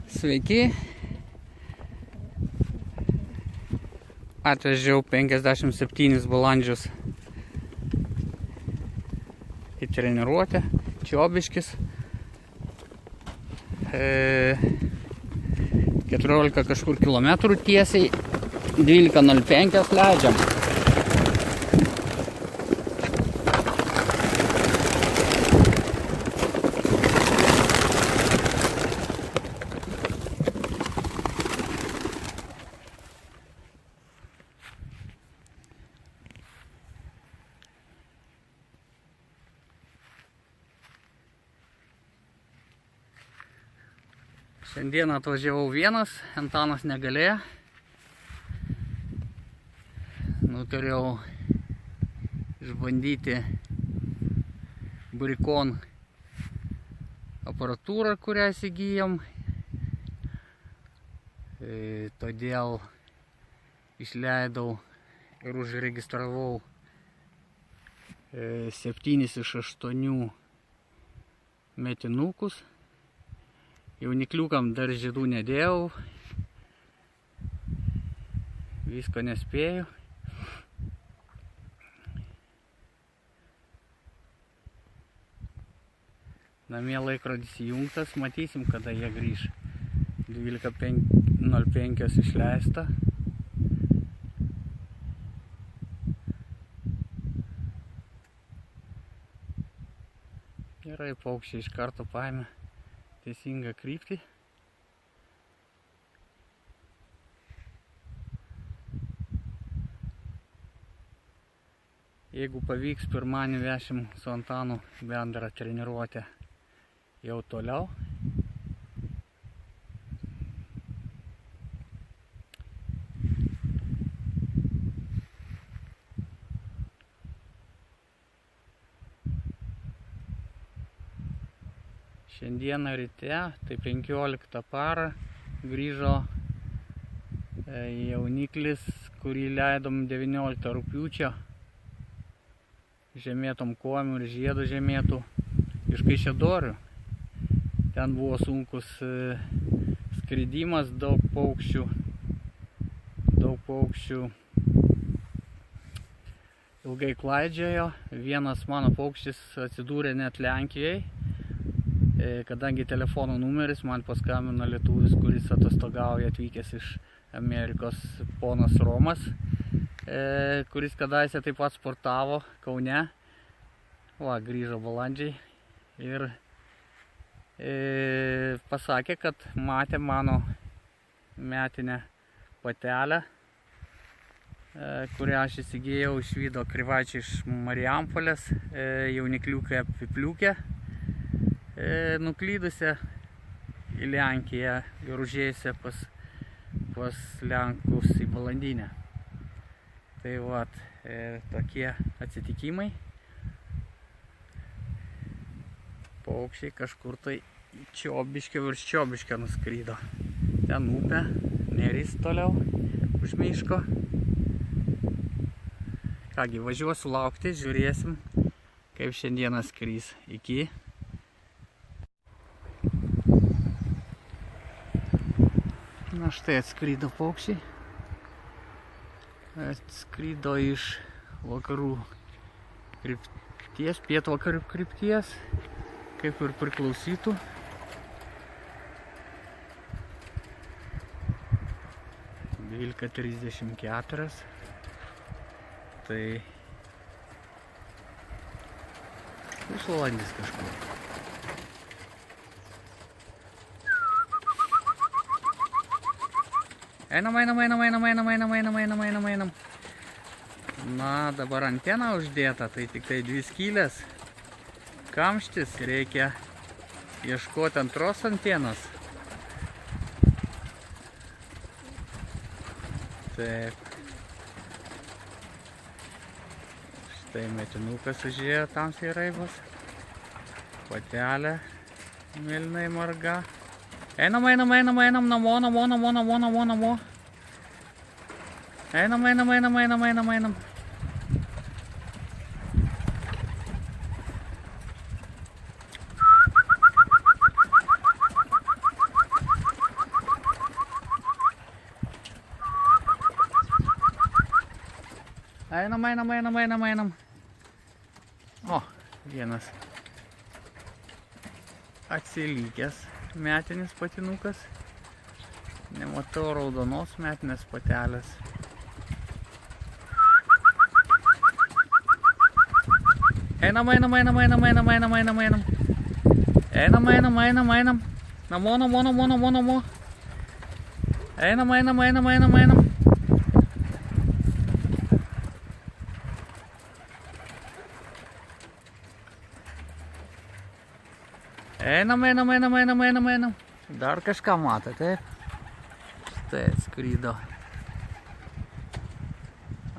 Sveiki. Atvežiau 57 balandžius į treniruotę. Čiobiškis. 14 kažkur kilometrų tiesiai. 12.05 leidžiam. Šiandien atvažiavau vienas, Antanas negalėjo. Nutariau išbandyti Brikon aparatūrą, kurią įsigijom. Todėl išleidau ir užregistravau 7 iš 8 metinukus. Jaunikliukam dar žiedų nedėjau, visko nespėjau. Namie laikrodis įjungtas, matysim, kada jie grįž. 12.05 išleista. Gerai, paukščiai iš karto paėmė teisingą kryptį. Jeigu pavyks, pirmadienį vešim su Antanu bendrą treniruotę jau toliau. Šiandieną ryte, tai 15 parą, grįžo jauniklis, kurį leidom 19 rugpjūčio, žemėtom kojom ir žiedu žemėtų iš Kaišiadorių. Ten buvo sunkus skridimas, daug paukščių ilgai klaidžiojo. Vienas mano paukštis atsidūrė net Lenkijai. Kadangi telefono numeris man paskambino lietuvis, kuris atostogauja atvykęs iš Amerikos, ponas Romas, kuris kadaise taip pat sportavo Kaune. Va, grįžo balandžiai ir pasakė, kad matė mano metinę patelę, kurią aš įsigijau iš Vydo Krivaičio iš Marijampolės, jaunikliukai apipliukę. Nuklydusią į Lenkiją ir užėjusią pas Lenkus į balandinę. Tai vat, tokie atsitikimai. Paukščiai kažkur tai Čiobiškio virš Čiobiškio nuskrydo. Ten upė, neris toliau už miško. Kągi, važiuosiu laukti, žiūrėsim, kaip šiandieną skrys. Iki. Na štai atskrydo paukščiai. Atskrydo iš vakarų krypties, pietvakarių krypties, kaip ir priklausytų. Dvylika 34. Tai pusvalandis kažkur. Einam. Na, dabar antena uždėta, tai tik tai 2 skylės. Kamštis, reikia ieškoti antros antenos. Taip. Štai metinukas užėjo tamsiai raibas. Patelė mėlynai marga. Einam, namo. Einam. Einam. O, vienas atsilykęs metinis patinukas. Nematau raudonos metinės patelės. Einam. Namo. Einam. Einam. Dar kažką mato, taip? Štai atskrydo.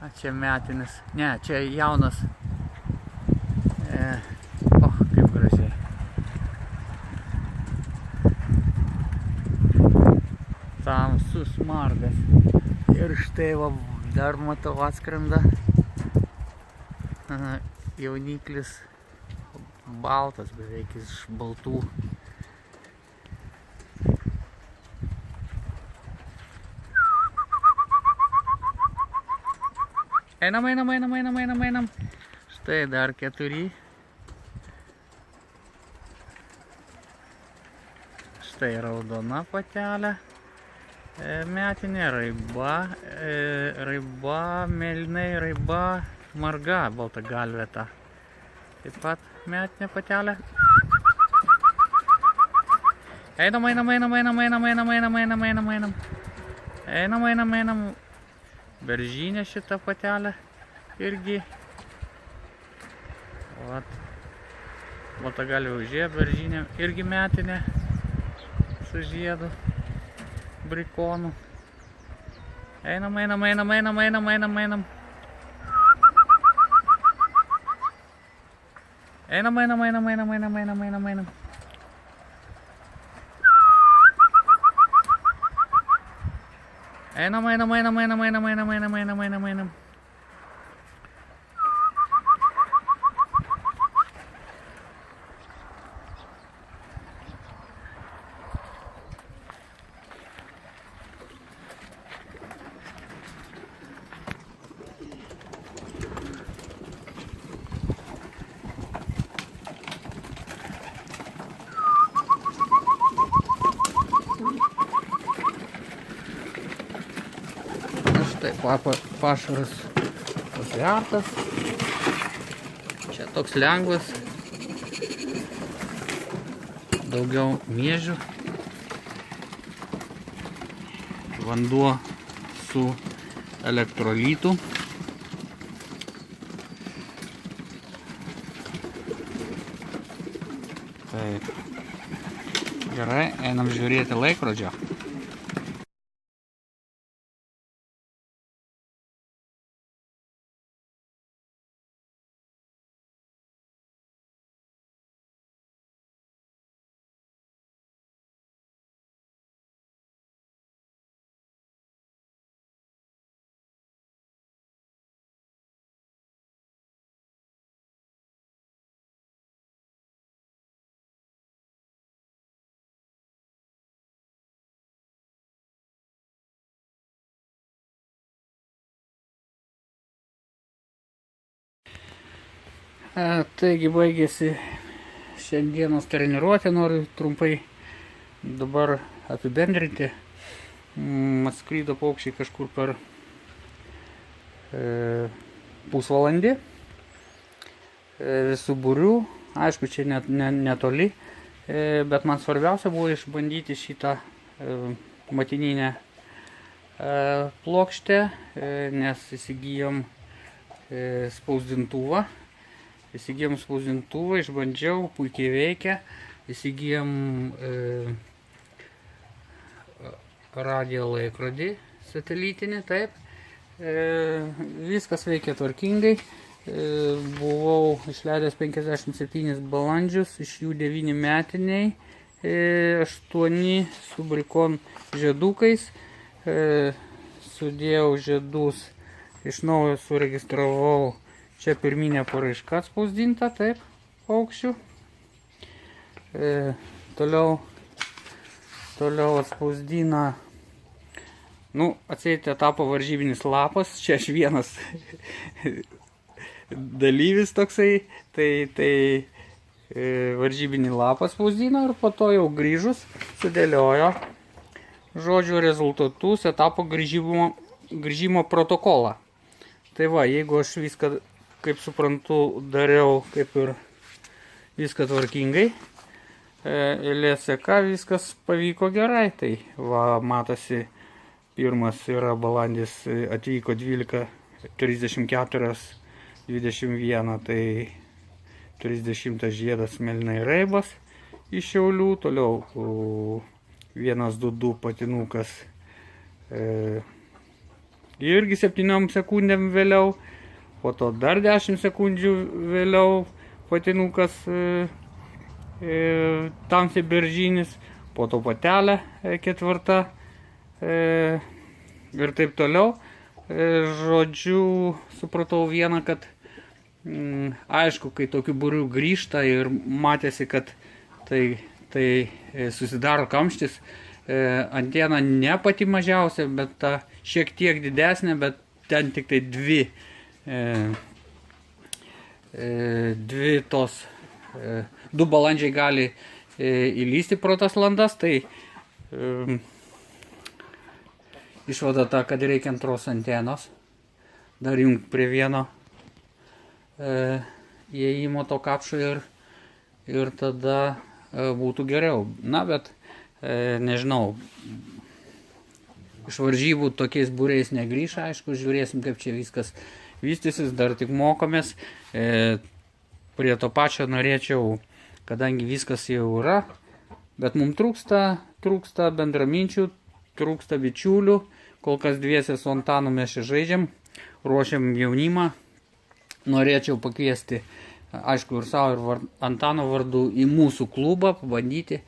A, čia metinis. Ne, čia jaunas. O, kaip gražiai. Tamsus margas. Ir štai va, dar matau atskrenda. Jauniklis baltas, beveik iš baltų. Einam. Štai dar 4. Štai raudona patelė. Metinė raiba, mėlynai raiba, marga, balta galvėta. Taip pat metinė patelė. Einam. Beržinė šita patelė irgi. Baltagalvė užėja, beržinė irgi metinė su žiedu brikonu. Einam. Štai pašaras pasvertas. Čia toks lengvas. Daugiau miežių. Vanduo su elektrolitu. Taip. Gerai, einam žiūrėti laikrodžio. Taigi baigėsi šiandienos treniruotė, noriu trumpai dabar apibendrinti. Atskrydo paukščiai kažkur per pusvalandį visų būrių. Aišku, čia netoli, bet man svarbiausia buvo išbandyti šitą matininę plokštę, nes įsigijom spausdintuvą. Išbandžiau, puikiai veikia. Įsigijom radijo laikrodį satelitinį, taip. Viskas veikia tvarkingai. Buvau išleidęs 57 balandžius, iš jų 9 metiniai, 8 su brikon žiedukais. Sudėjau žiedus, iš naujo suregistravau. Čia pirminė paraiška atspausdinta, taip, paukščių. Toliau atspausdina Nu, atseit etapo varžybinis lapas, čia aš vienas dalyvis toksai, tai varžybinį lapą spausdino ir po to jau grįžus sudėliojo žodžių rezultatus etapo grįžimo protokolą. Tai va, jeigu aš viską, kaip suprantu, dariau kaip ir viską tvarkingai, eilės seka viskas pavyko gerai, tai va, matosi, pirmas yra balandis, atvyko 12:34:21, tai 30 žiedas Mėlynai Raibas iš Šiaulių, toliau 1:22 patinukas irgi 7 sekundėm vėliau, po to dar 10 sekundžių vėliau patinukas Tamsiai Beržynis, po to patelė 4 ir taip toliau. Žodžiu, supratau vieną, kad aišku, kai tokiu būriu grįžta ir matėsi, kad tai susidaro kamštis, antena ne pati mažiausia, bet ta šiek tiek didesnė, bet ten tik tai du balandžiai gali įlysti pro tas landas, tai išvada ta, kad reikia antros antenos, dar jungti prie vieno įėjimo to kapšo ir tada būtų geriau. Na, bet nežinau, iš varžybų tokiais būriais negrįš, aišku, žiūrėsim, kaip čia viskas vystysis, dar tik mokomės. Prie to pačio norėčiau, kadangi viskas jau yra, bet mums trūksta bendraminčių, trūksta bičiulių, kol kas dviese su Antanu mes čia žaidžiam, ruošiam jaunimą. Norėčiau pakviesti, aišku, ir savo, ir Antano vardu į mūsų klubą, pabandyti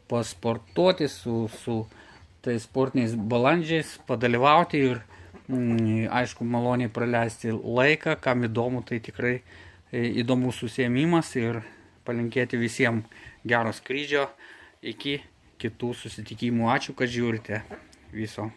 pasportuoti su tais sportiniais balandžiais, padalyvauti ir, aišku, maloniai praleisti laiką, kam įdomu, tai tikrai įdomus užsiėmimas ir palinkėti visiems gero skrydžio, iki kitų susitikimų. Ačiū, kad žiūrite. Viso.